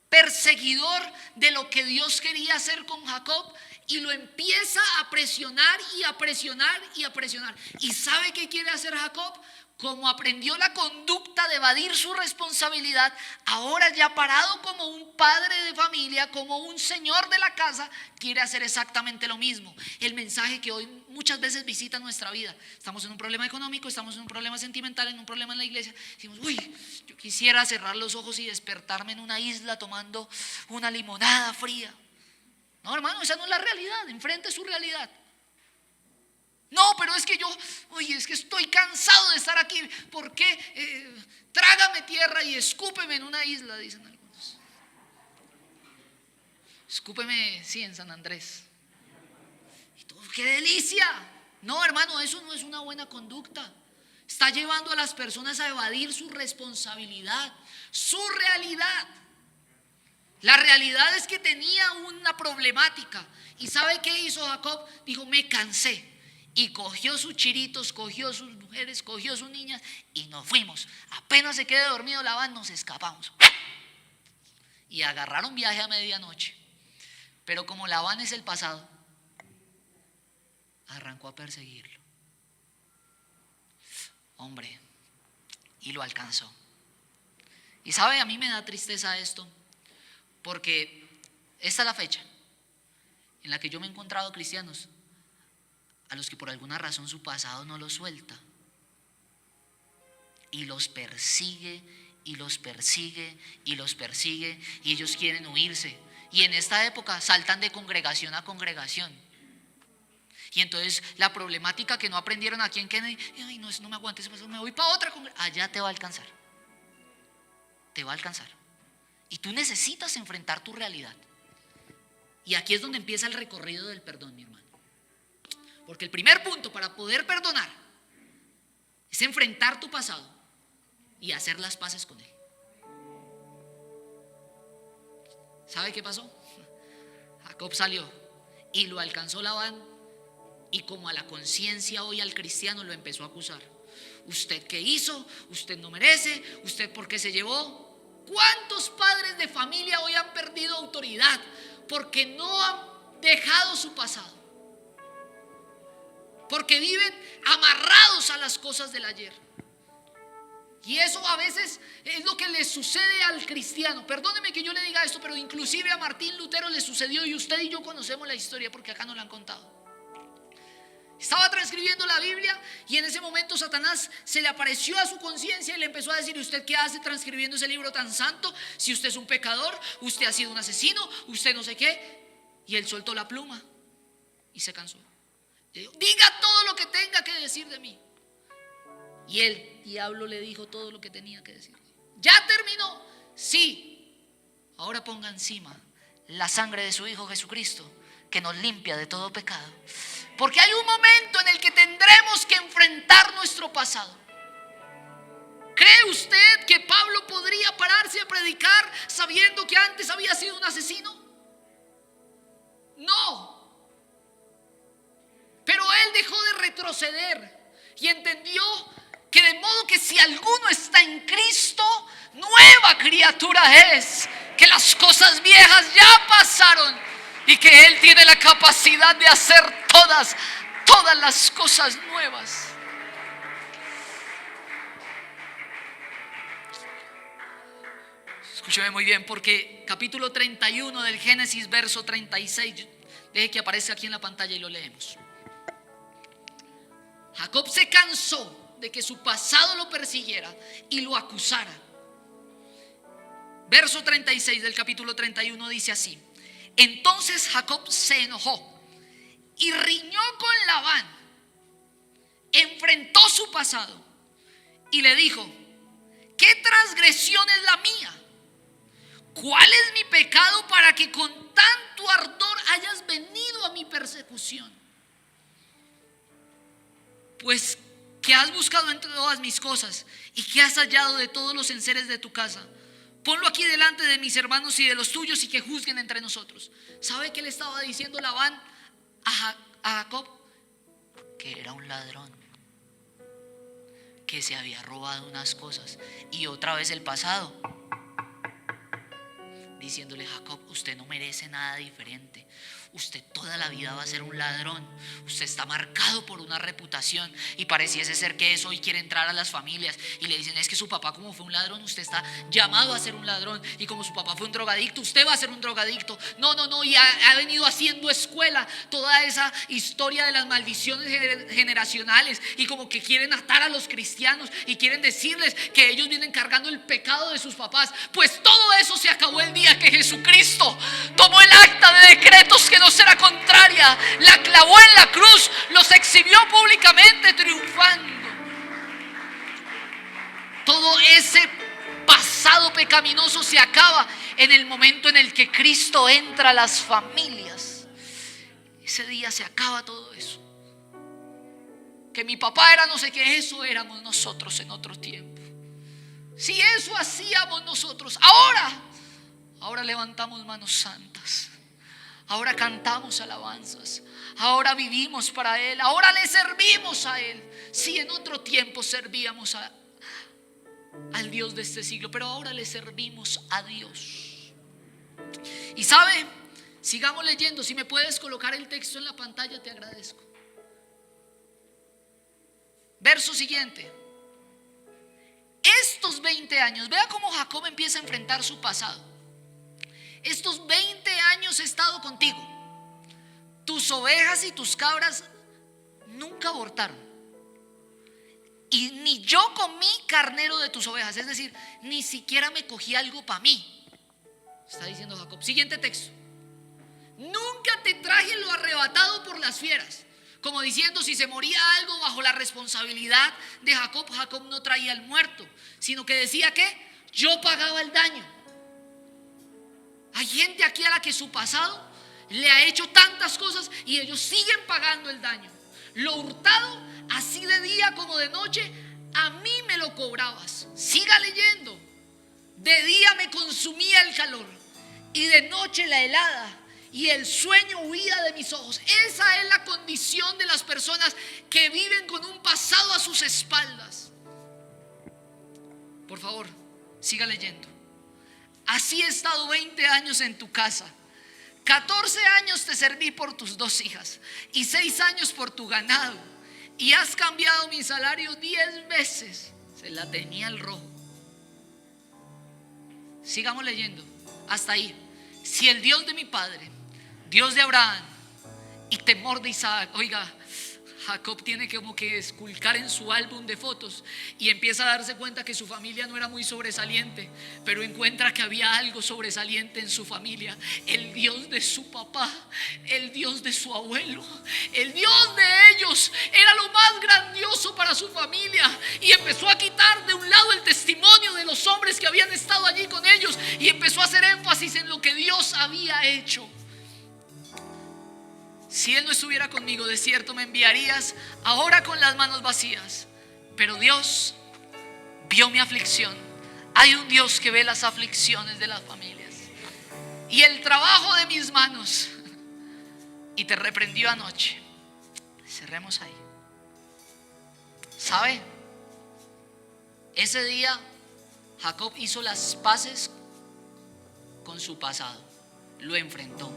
perseguidor de lo que Dios quería hacer con Jacob, y lo empieza a presionar y a presionar y a presionar. ¿Y sabe qué quiere hacer Jacob? Como aprendió la conducta de evadir su responsabilidad, ahora ya parado como un padre de familia, como un señor de la casa, quiere hacer exactamente lo mismo. El mensaje que hoy muchas veces visita nuestra vida: estamos en un problema económico, estamos en un problema sentimental, en un problema en la iglesia. Decimos: uy, yo quisiera cerrar los ojos y despertarme en una isla tomando una limonada fría. No, hermano, esa no es la realidad. Enfrente su realidad. No, pero es que yo, oye, es que estoy cansado de estar aquí. ¿Por qué? Trágame tierra y escúpeme en una isla, dicen algunos. Escúpeme, sí, en San Andrés. Y todo, ¡qué delicia! No, hermano, eso no es una buena conducta. Está llevando a las personas a evadir su responsabilidad, su realidad. La realidad es que tenía una problemática. ¿Y sabe qué hizo Jacob? Dijo, me cansé. Y cogió sus chiritos, cogió sus mujeres, cogió sus niñas y nos fuimos. Apenas se quede dormido Labán, nos escapamos. Y agarraron viaje a medianoche. Pero como Labán es el pasado, arrancó a perseguirlo. Hombre, y lo alcanzó. Y sabe, a mí me da tristeza esto, porque esta es la fecha en la que yo me he encontrado cristianos a los que por alguna razón su pasado no los suelta y los persigue y los persigue y los persigue, y ellos quieren huirse, y en esta época saltan de congregación a congregación. Y entonces la problemática que no aprendieron aquí en Kennedy, ay, no me aguantes, me voy para otra congregación. Allá te va a alcanzar. Te va a alcanzar. Y tú necesitas enfrentar tu realidad. Y aquí es donde empieza el recorrido del perdón, mi hermano. Porque el primer punto para poder perdonar es enfrentar tu pasado y hacer las paces con él. ¿Sabe qué pasó? Jacob salió y lo alcanzó Labán. Y como a la conciencia hoy al cristiano lo empezó a acusar. ¿Usted qué hizo? ¿Usted no merece? ¿Usted por qué se llevó? ¿Cuántos padres de familia hoy han perdido autoridad porque no han dejado su pasado? Porque viven amarrados a las cosas del ayer. Y eso a veces es lo que le sucede al cristiano. Perdóneme que yo le diga esto, pero inclusive a Martín Lutero le sucedió, y usted y yo conocemos la historia porque acá nos la han contado. Estaba transcribiendo la Biblia y en ese momento Satanás se le apareció a su conciencia y le empezó a decir: ¿usted qué hace transcribiendo ese libro tan santo? Si usted es un pecador, usted ha sido un asesino, usted no sé qué. Y él soltó la pluma y se cansó. Le dijo: diga todo lo que tenga que decir de mí. Y el diablo le dijo todo lo que tenía que decir. ¿Ya terminó? Sí. Ahora ponga encima la sangre de su Hijo Jesucristo, que nos limpia de todo pecado. Porque hay un momento en el que tendremos que enfrentar nuestro pasado. ¿Cree usted que Pablo podría pararse a predicar sabiendo que antes había sido un asesino? No. Pero él dejó de retroceder y entendió que de modo que si alguno está en Cristo, nueva criatura es, que las cosas viejas ya pasaron y que Él tiene la capacidad de hacer todas las cosas nuevas. Escúcheme muy bien, porque capítulo 31 del Génesis, verso 36, deje que aparece aquí en la pantalla y lo leemos. Jacob se cansó de que su pasado lo persiguiera y lo acusara. Verso 36 del capítulo 31 dice así: entonces Jacob se enojó y riñó con Labán, enfrentó su pasado y le dijo: ¿qué transgresión es la mía? ¿Cuál es mi pecado para que con tanto ardor hayas venido a mi persecución? Pues que has buscado entre todas mis cosas y que has hallado de todos los enseres de tu casa. Ponlo aquí delante de mis hermanos y de los tuyos y que juzguen entre nosotros. ¿Sabe qué le estaba diciendo Labán a Jacob? Que era un ladrón, que se había robado unas cosas. Y otra vez el pasado, diciéndole: Jacob, usted no merece nada diferente. Usted toda la vida va a ser un ladrón. Usted está marcado por una reputación. Y pareciese ser que eso hoy quiere entrar a las familias y le dicen: es que su papá, como fue un ladrón, usted está llamado a ser un ladrón. Y como su papá fue un drogadicto, usted va a ser un drogadicto. No, y ha venido haciendo escuela toda esa historia de las maldiciones generacionales. Y como que quieren atar a los cristianos y quieren decirles que ellos vienen cargando el pecado de sus papás. Pues todo eso se acabó el día que Jesucristo tomó el acta de decretos que nos era contraria, la clavó en la cruz, los exhibió públicamente triunfando. Todo ese pasado pecaminoso se acaba en el momento en el que Cristo entra a las familias. Ese día se acaba todo eso. Que mi papá era no sé qué, eso éramos nosotros en otro tiempo. Si eso hacíamos nosotros, ahora levantamos manos santas. Ahora cantamos alabanzas. Ahora vivimos para Él. Ahora le servimos a Él. Si en otro tiempo servíamos al Dios de este siglo, pero ahora le servimos a Dios. Y sabe, sigamos leyendo. Si me puedes colocar el texto en la pantalla, te agradezco. Verso siguiente. Estos 20 años, vea cómo Jacob empieza a enfrentar su pasado. Estos 20 años he estado contigo. Tus ovejas y tus cabras nunca abortaron. Y ni yo comí carnero de tus ovejas. Es decir, ni siquiera me cogí algo para mí. Está diciendo Jacob. Siguiente texto. Nunca te traje lo arrebatado por las fieras. Como diciendo, si se moría algo bajo la responsabilidad de Jacob, Jacob no traía el muerto, sino que decía que yo pagaba el daño. Hay gente aquí a la que su pasado le ha hecho tantas cosas y ellos siguen pagando el daño. Lo hurtado, así de día como de noche, a mí me lo cobrabas. Siga leyendo. De día me consumía el calor y de noche la helada, y el sueño huía de mis ojos. Esa es la condición de las personas que viven con un pasado a sus espaldas. Por favor, siga leyendo. Así he estado 20 años en tu casa. 14 años te serví por tus 2 hijas y 6 años por tu ganado. Y has cambiado mi salario 10 veces. Se la tenía el rojo. Sigamos leyendo. Hasta ahí. Si el Dios de mi padre, Dios de Abraham y temor de Isaac. Oiga, Jacob tiene como que esculcar en su álbum de fotos y empieza a darse cuenta que su familia no era muy sobresaliente, pero encuentra que había algo sobresaliente en su familia. El Dios de su papá, el Dios de su abuelo, el Dios de ellos era lo más grandioso para su familia, y empezó a quitar de un lado el testimonio de los hombres que habían estado allí con ellos y empezó a hacer énfasis en lo que Dios había hecho. Si Él no estuviera conmigo, de cierto me enviarías ahora con las manos vacías. Pero Dios vio mi aflicción. Hay un Dios que ve las aflicciones de las familias y el trabajo de mis manos, y te reprendió anoche. Cerremos ahí. ¿Sabe? Ese día Jacob hizo las paces con su pasado. Lo enfrentó.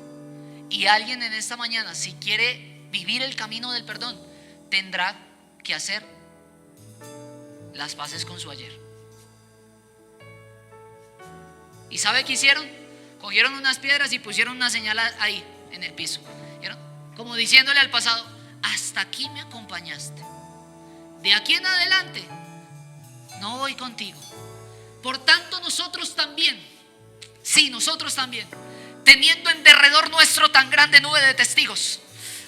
Y alguien en esta mañana, si quiere vivir el camino del perdón, tendrá que hacer las paces con su ayer. ¿Y sabe qué hicieron? Cogieron unas piedras y pusieron una señal ahí en el piso. ¿Vieron? Como diciéndole al pasado: hasta aquí me acompañaste, de aquí en adelante no voy contigo. Por tanto nosotros también, sí, nosotros también, teniendo en derredor nuestro tan grande nube de testigos,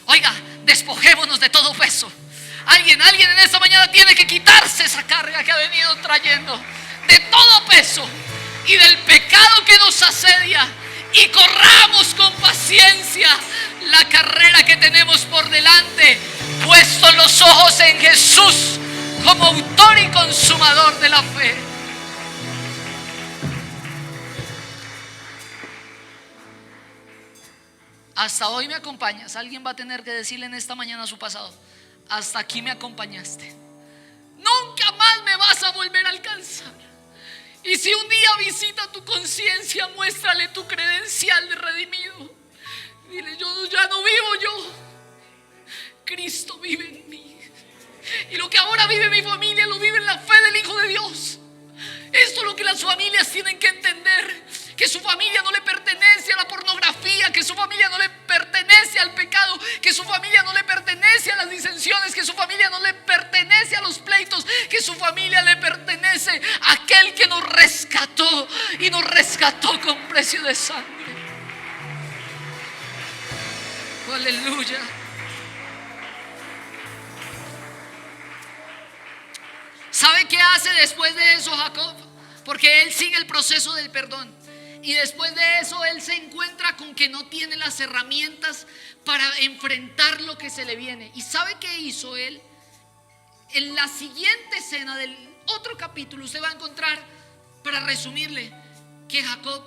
oiga, despojémonos de todo peso. Alguien en esta mañana tiene que quitarse esa carga que ha venido trayendo, de todo peso y del pecado que nos asedia, y corramos con paciencia la carrera que tenemos por delante, puestos los ojos en Jesús como autor y consumador de la fe. Hasta hoy me acompañas. Alguien va a tener que decirle en esta mañana a su pasado: hasta aquí me acompañaste, nunca más me vas a volver a alcanzar. Y si un día visita tu conciencia, muéstrale tu credencial de redimido. Dile: yo ya no vivo yo, Cristo vive en mí, y lo que ahora vive mi familia lo vive en la fe del Hijo de Dios. Esto es lo que las familias tienen que entender: que su familia no le pertenece a la pornografía, que su familia no le pertenece al pecado, que su familia no le pertenece a las disensiones, que su familia no le pertenece a los pleitos, que su familia le pertenece a aquel que nos rescató, y nos rescató con precio de sangre. aleluya. ¿Sabe qué hace después de eso Jacob? Porque él sigue el proceso del perdón. Y después de eso él se encuentra con que no tiene las herramientas para enfrentar lo que se le viene. ¿Y sabe qué hizo él? En la siguiente escena del otro capítulo usted va a encontrar, para resumirle, que Jacob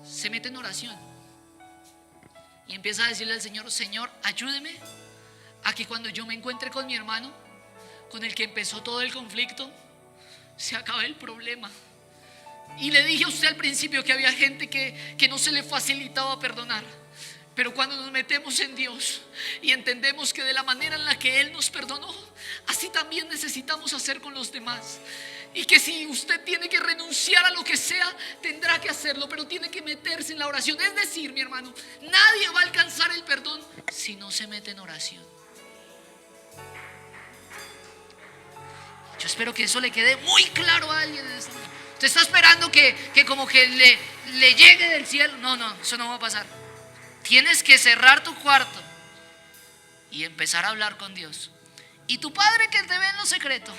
se mete en oración y empieza a decirle al Señor: Señor, ayúdeme a que cuando yo me encuentre con mi hermano, con el que empezó todo el conflicto, se acabe el problema. Y le dije a usted al principio que había gente que no se le facilitaba perdonar. Pero cuando nos metemos en Dios y entendemos que de la manera en la que Él nos perdonó, así también necesitamos hacer con los demás. Y que si usted tiene que renunciar a lo que sea, tendrá que hacerlo, pero tiene que meterse en la oración. Es decir, mi hermano, nadie va a alcanzar el perdón si no se mete en oración. Yo espero que eso le quede muy claro a alguien en esta noche. Usted está esperando que como que le llegue del cielo. No, eso no va a pasar. Tienes que cerrar tu cuarto y empezar a hablar con Dios. Y tu Padre, que te ve en lo secreto,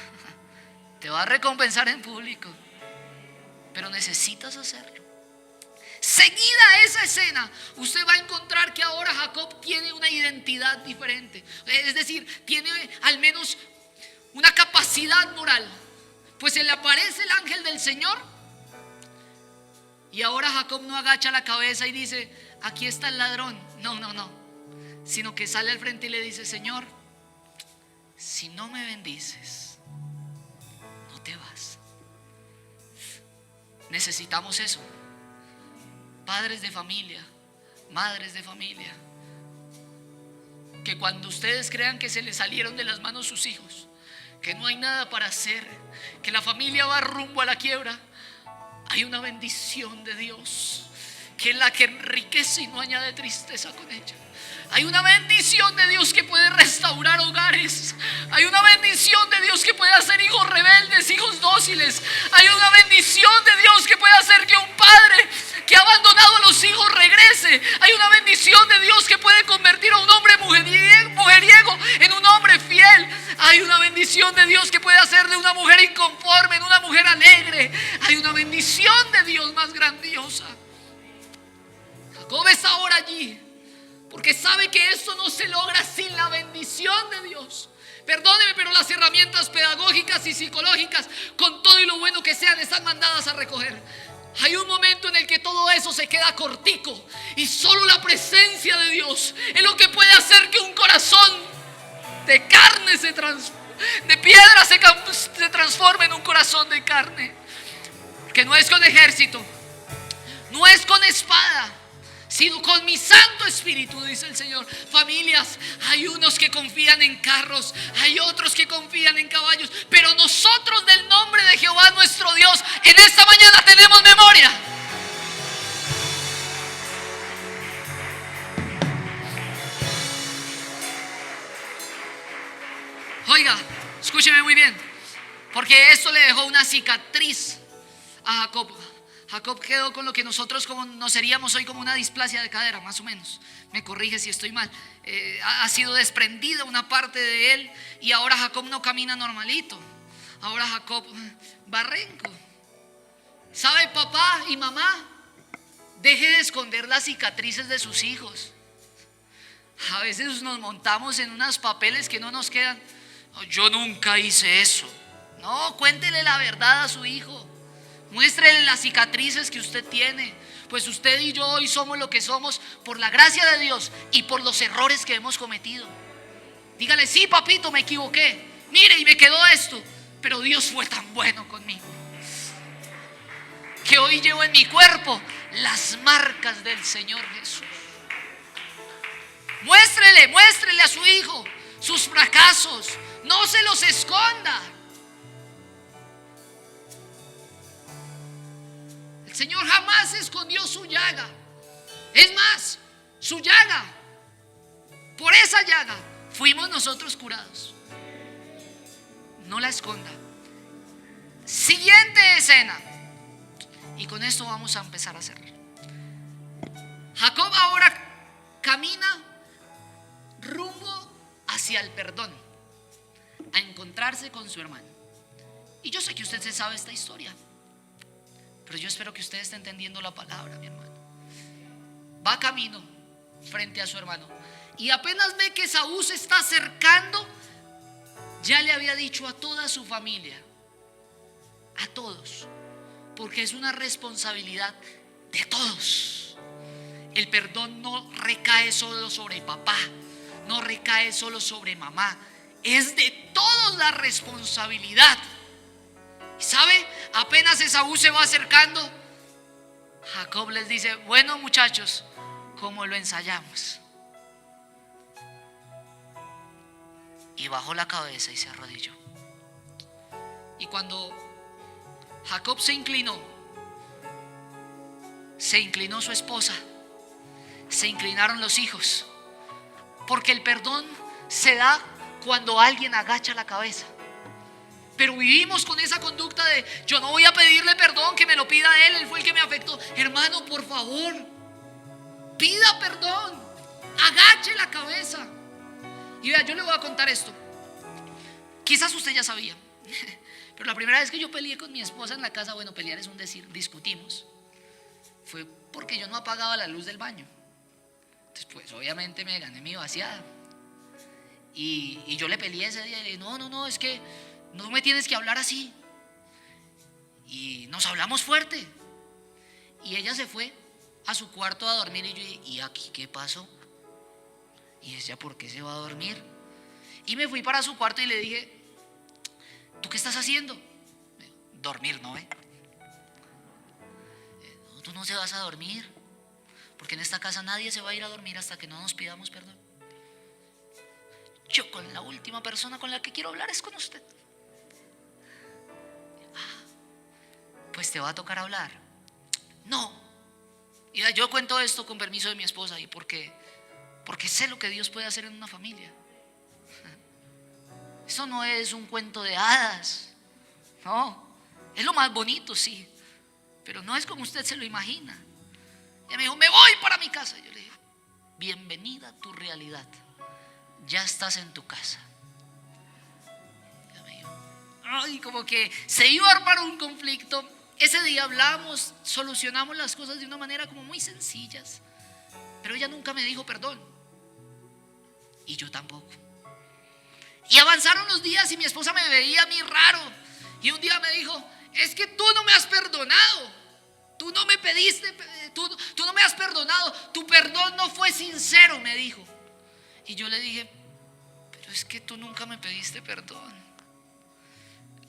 te va a recompensar en público. Pero necesitas hacerlo. Seguida a esa escena, usted va a encontrar que ahora Jacob tiene una identidad diferente. Es decir, tiene al menos una capacidad moral. Pues se le aparece el ángel del Señor. Y ahora Jacob no agacha la cabeza y dice: aquí está el ladrón. No. Sino que sale al frente y le dice: Señor, si no me bendices, no te vas. Necesitamos eso. Padres de familia, madres de familia, que cuando ustedes crean que se les salieron de las manos sus hijos, que no hay nada para hacer, que la familia va rumbo a la quiebra, hay una bendición de Dios que es la que enriquece y no añade tristeza con ella. Hay una bendición de Dios que puede restaurar hogares. Hay una bendición de Dios que puede hacer hijos rebeldes, hijos dóciles. Hay una bendición de Dios que puede hacer que un padre que ha abandonado a los hijos regrese. Hay una bendición de Dios que puede convertir a un hombre mujeriego en un hombre fiel. Hay una bendición de Dios que puede hacer de una mujer inconforme en una mujer alegre. Hay una bendición de Dios más grandiosa. Jacob está ahora allí porque sabe que esto no se logra sin la bendición de Dios. Perdóneme, pero las herramientas pedagógicas y psicológicas, con todo y lo bueno que sean, están mandadas a recoger. Hay un momento en el que todo eso se queda cortico y solo la presencia de Dios es lo que puede hacer que un corazón de carne de piedra se transforme en un corazón de carne. Que no es con ejército, no es con espada, sino con mi Santo Espíritu, dice el Señor. Familias, hay unos que confían en carros, hay otros que confían en caballos, pero nosotros, del nombre de Jehová nuestro Dios, en esta mañana tenemos memoria. Oiga, escúcheme muy bien, porque esto le dejó una cicatriz a Jacob. Jacob quedó con lo que nosotros conoceríamos hoy como una displasia de cadera, más o menos. Me corrige si estoy mal. Ha sido desprendida una parte de él y ahora Jacob no camina normalito. Ahora Jacob va renco. ¿Sabe, papá y mamá? Deje de esconder las cicatrices de sus hijos. A veces nos montamos en unos papeles que no nos quedan. Yo nunca hice eso. No, cuéntele la verdad a su hijo. Muéstrele las cicatrices que usted tiene. Pues usted y yo hoy somos lo que somos por la gracia de Dios y por los errores que hemos cometido. Dígale: sí, papito, me equivoqué. Mire, y me quedó esto, pero Dios fue tan bueno conmigo que hoy llevo en mi cuerpo las marcas del Señor Jesús. Muéstrele a su hijo sus fracasos. No se los esconda. El Señor jamás escondió su llaga. Es más, su llaga, por esa llaga fuimos nosotros curados. No la esconda. Siguiente escena. Y con esto vamos a empezar a cerrar. Jacob ahora camina rumbo hacia el perdón, a encontrarse con su hermano. Y yo sé que usted se sabe esta historia, pero yo espero que usted esté entendiendo la palabra, mi hermano. Va camino frente a su hermano y apenas ve que Esaú se está acercando, ya le había dicho a toda su familia, a todos, porque es una responsabilidad de todos. El perdón no recae solo sobre papá, no recae solo sobre mamá, es de todos la responsabilidad. ¿Y sabe? Apenas Esaú se va acercando, Jacob les dice: bueno, muchachos, ¿cómo lo ensayamos? Y bajó la cabeza y se arrodilló. Y cuando Jacob se inclinó su esposa, se inclinaron los hijos, porque el perdón se da cuando alguien agacha la cabeza. Pero vivimos con esa conducta de: yo no voy a pedirle perdón, que me lo pida él fue el que me afectó. Hermano, por favor, pida perdón, agache la cabeza. Y vea, yo le voy a contar esto. Quizás usted ya sabía, pero la primera vez que yo peleé con mi esposa en la casa, bueno, pelear es un decir, discutimos, fue porque yo no apagaba la luz del baño. Entonces, pues obviamente me gané mi vaciada. Y yo le peleé ese día y le dije: no, es que no me tienes que hablar así. Y nos hablamos fuerte. Y ella se fue a su cuarto a dormir. Y yo dije: ¿y aquí qué pasó? Y ella: ¿por qué se va a dormir? Y me fui para su cuarto y le dije: ¿tú qué estás haciendo? Dormir, ¿no? No, tú no se vas a dormir, porque en esta casa nadie se va a ir a dormir hasta que no nos pidamos perdón. Yo con la última persona con la que quiero hablar es con usted. Pues te va a tocar hablar. No. Y yo cuento esto con permiso de mi esposa, y porque sé lo que Dios puede hacer en una familia. Eso no es un cuento de hadas, no, es lo más bonito, sí, pero no es como usted se lo imagina. Ella me dijo: me voy para mi casa. Yo le dije: bienvenida a tu realidad, ya estás en tu casa. Ella me dijo: ay, como que se iba a armar un conflicto. Ese día hablamos, solucionamos las cosas de una manera como muy sencillas, pero ella nunca me dijo perdón, y yo tampoco. Y avanzaron los días y mi esposa me veía a mí raro. Y un día me dijo: es que tú no me has perdonado. Tú no me pediste, tú no me has perdonado. Tu perdón no fue sincero, me dijo. Y yo le dije: pero es que tú nunca me pediste perdón.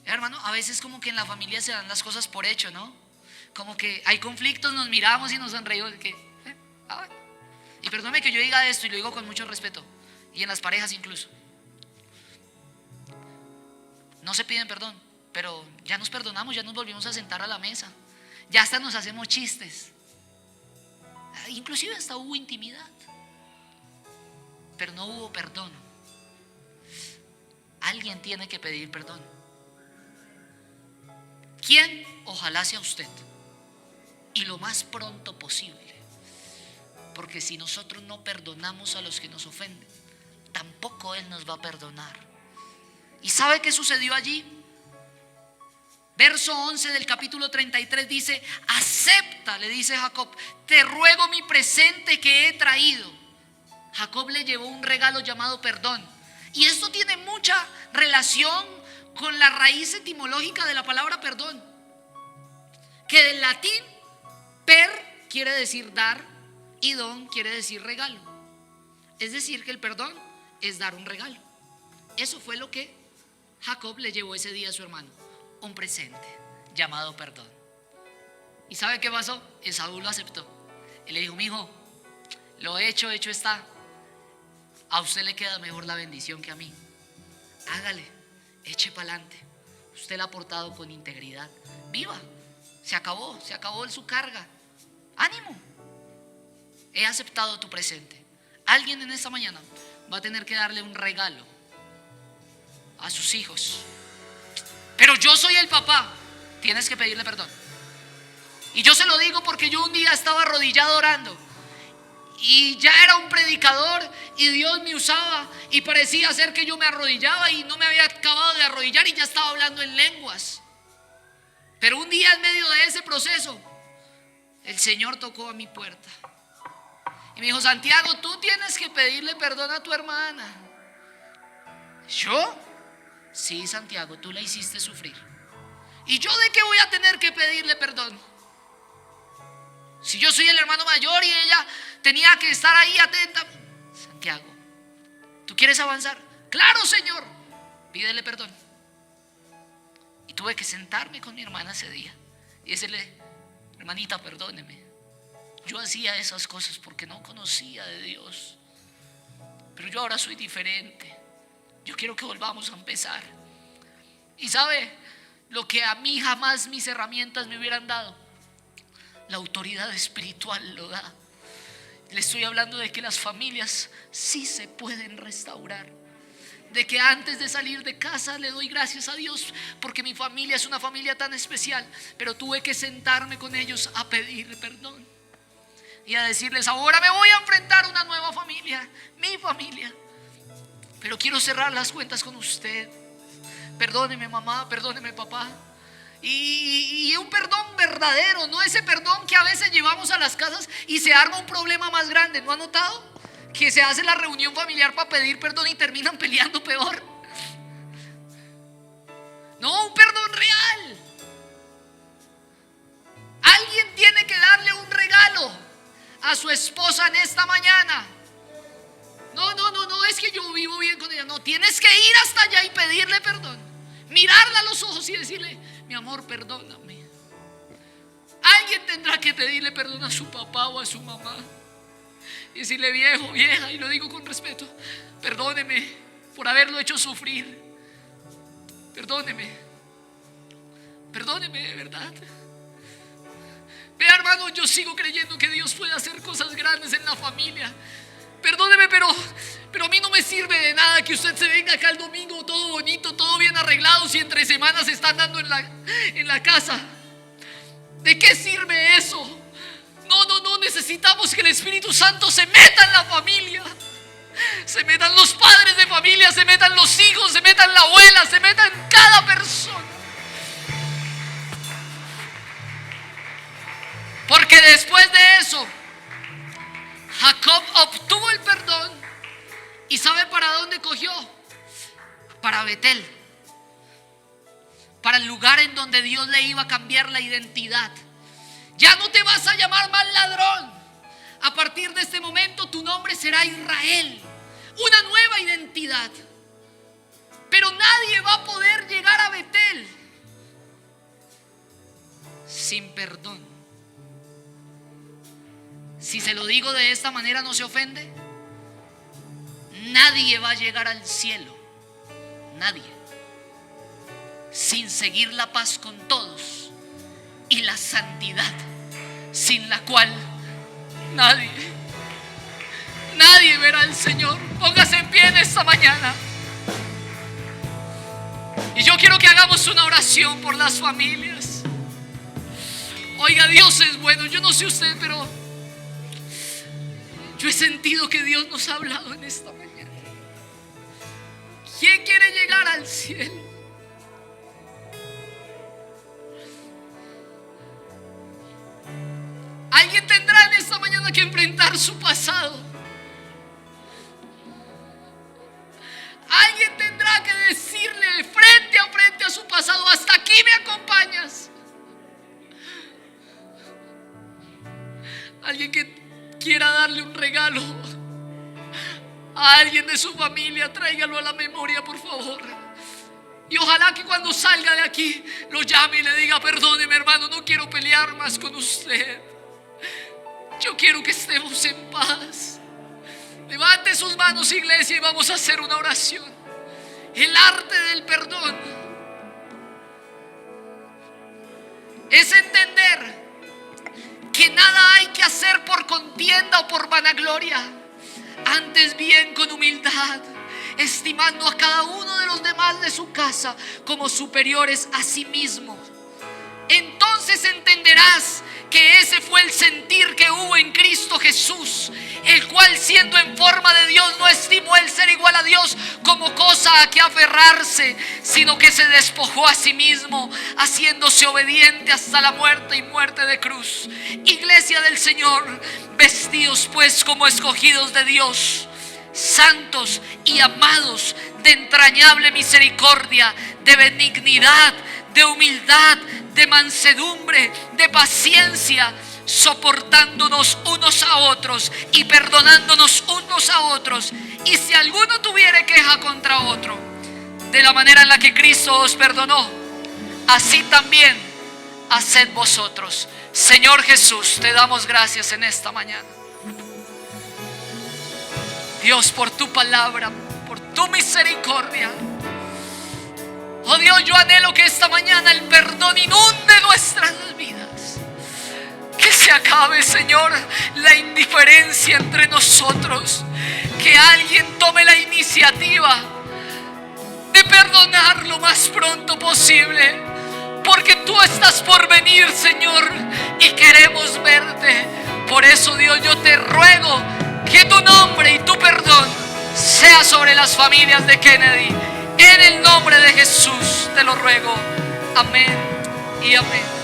Hermano, a veces como que en la familia se dan las cosas por hecho, ¿no? Como que hay conflictos, nos miramos y nos sonreímos. Y perdóneme que yo diga esto, y lo digo con mucho respeto. Y en las parejas incluso. No se piden perdón, pero ya nos perdonamos, ya nos volvimos a sentar a la mesa, ya hasta nos hacemos chistes, inclusive hasta hubo intimidad, pero no hubo perdón. Alguien tiene que pedir perdón. ¿Quién? Ojalá sea usted, y lo más pronto posible, porque si nosotros no perdonamos a los que nos ofenden, tampoco Él nos va a perdonar. ¿Y sabe qué sucedió allí? Verso 11 del capítulo 33 dice: acepta, le dice Jacob, te ruego mi presente que he traído. Jacob le llevó un regalo llamado perdón. Y esto tiene mucha relación con la raíz etimológica de la palabra perdón, que del latín per quiere decir dar y don quiere decir regalo. Es decir, que el perdón es dar un regalo. Eso fue lo que Jacob le llevó ese día a su hermano, un presente llamado perdón. ¿Y sabe qué pasó? Esaú lo aceptó. Él le dijo: mi hijo, lo hecho está. A usted le queda mejor la bendición que a mí. Hágale, eche para adelante. Usted la ha portado con integridad. Viva, se acabó su carga. Ánimo, he aceptado tu presente. Alguien en esta mañana va a tener que darle un regalo a sus hijos. Pero yo soy el papá, tienes que pedirle perdón. Y yo se lo digo porque yo un día estaba arrodillado orando y ya era un predicador y Dios me usaba y parecía ser que yo me arrodillaba y no me había acabado de arrodillar y ya estaba hablando en lenguas. Pero un día en medio de ese proceso el Señor tocó a mi puerta y me dijo: Santiago, tú tienes que pedirle perdón a tu hermana. ¿Yo? Sí, Santiago, tú la hiciste sufrir. ¿Y yo de qué voy a tener que pedirle perdón? Si yo soy el hermano mayor y ella tenía que estar ahí atenta. Santiago, ¿tú quieres avanzar? Claro, Señor, pídele perdón. Y tuve que sentarme con mi hermana ese día y decirle: hermanita, perdóneme, yo hacía esas cosas porque no conocía de Dios, pero yo ahora soy diferente. Yo quiero que volvamos a empezar. Y sabe, lo que a mí jamás mis herramientas me hubieran dado, la autoridad espiritual lo da. Le estoy hablando de que las familias sí se pueden restaurar. De que antes de salir de casa le doy gracias a Dios porque mi familia es una familia tan especial. Pero tuve que sentarme con ellos a pedirle perdón y a decirles: ahora me voy a enfrentar a una nueva familia, mi familia, pero quiero cerrar las cuentas con usted. Perdóneme, mamá, perdóneme, papá. Y un perdón verdadero, no ese perdón que a veces llevamos a las casas y se arma un problema más grande. ¿No ha notado? Que se hace la reunión familiar para pedir perdón y terminan peleando peor. No, un perdón real. Alguien tiene que darle un regalo a su esposa en esta mañana. No, es que yo vivo bien con ella. No, tienes que ir hasta allá y pedirle perdón. Mirarla a los ojos y decirle: mi amor, perdóname. Alguien tendrá que pedirle perdón a su papá o a su mamá y decirle: viejo, vieja, y lo digo con respeto, perdóneme por haberlo hecho sufrir. Perdóneme de verdad. Vea, hermano, yo sigo creyendo que Dios puede hacer cosas grandes en la familia. Perdóneme, pero a mí no me sirve de nada que usted se venga acá el domingo todo bonito, todo bien arreglado, si entre semanas se están dando en la casa. ¿De qué sirve eso? No, necesitamos que el Espíritu Santo se meta en la familia. Se metan los padres de familia, se metan los hijos, se metan la abuela, se metan cada persona. Porque después de eso, Jacob obtuvo el perdón. ¿Y sabe para dónde cogió? Para Betel, para el lugar en donde Dios le iba a cambiar la identidad. Ya no te vas a llamar más ladrón. A partir de este momento tu nombre será Israel. Una nueva identidad. Pero nadie va a poder llegar a Betel sin perdón. Si se lo digo de esta manera, ¿no se ofende? Nadie va a llegar al cielo, nadie, sin seguir la paz con todos y la santidad, sin la cual nadie verá al Señor. Póngase en pie en esta mañana. Y yo quiero que hagamos una oración por las familias. Oiga, Dios es bueno. Yo no sé usted, pero yo he sentido que Dios nos ha hablado en esta mañana. ¿Quién quiere llegar al cielo? Alguien tendrá en esta mañana que enfrentar su pasado. Alguien tendrá que decirle frente a frente a su pasado: hasta aquí me acompañas. Alguien que quiera darle un regalo a alguien de su familia, tráigalo a la memoria, por favor. Y ojalá que cuando salga de aquí lo llame y le diga: perdóneme, hermano, no quiero pelear más con usted. Yo quiero que estemos en paz. Levante sus manos, iglesia, y vamos a hacer una oración. El arte del perdón es entender que nada hay que hacer por contienda o por vanagloria, antes bien con humildad, estimando a cada uno de los demás de su casa como superiores a sí mismos. Entonces entenderás que ese fue el sentir que hubo en Cristo Jesús, el cual siendo en forma de Dios no estimó el ser igual a Dios como cosa a que aferrarse, sino que se despojó a sí mismo, haciéndose obediente hasta la muerte y muerte de cruz. Iglesia del Señor, vestidos pues como escogidos de Dios, santos y amados, de entrañable misericordia, de benignidad, de humildad, de mansedumbre, de paciencia, soportándonos unos a otros y perdonándonos unos a otros. Y si alguno tuviere queja contra otro, de la manera en la que Cristo os perdonó, así también haced vosotros. Señor Jesús, te damos gracias en esta mañana, Dios, por tu palabra, por tu misericordia. Oh Dios, yo anhelo que esta mañana el perdón inunde nuestras vidas. Que se acabe, Señor, la indiferencia entre nosotros. Que alguien tome la iniciativa de perdonar lo más pronto posible. Porque tú estás por venir, Señor, y queremos verte. Por eso, Dios, yo te ruego que tu nombre y tu perdón sea sobre las familias de Kennedy. En el nombre de Jesús te lo ruego. Amén y amén.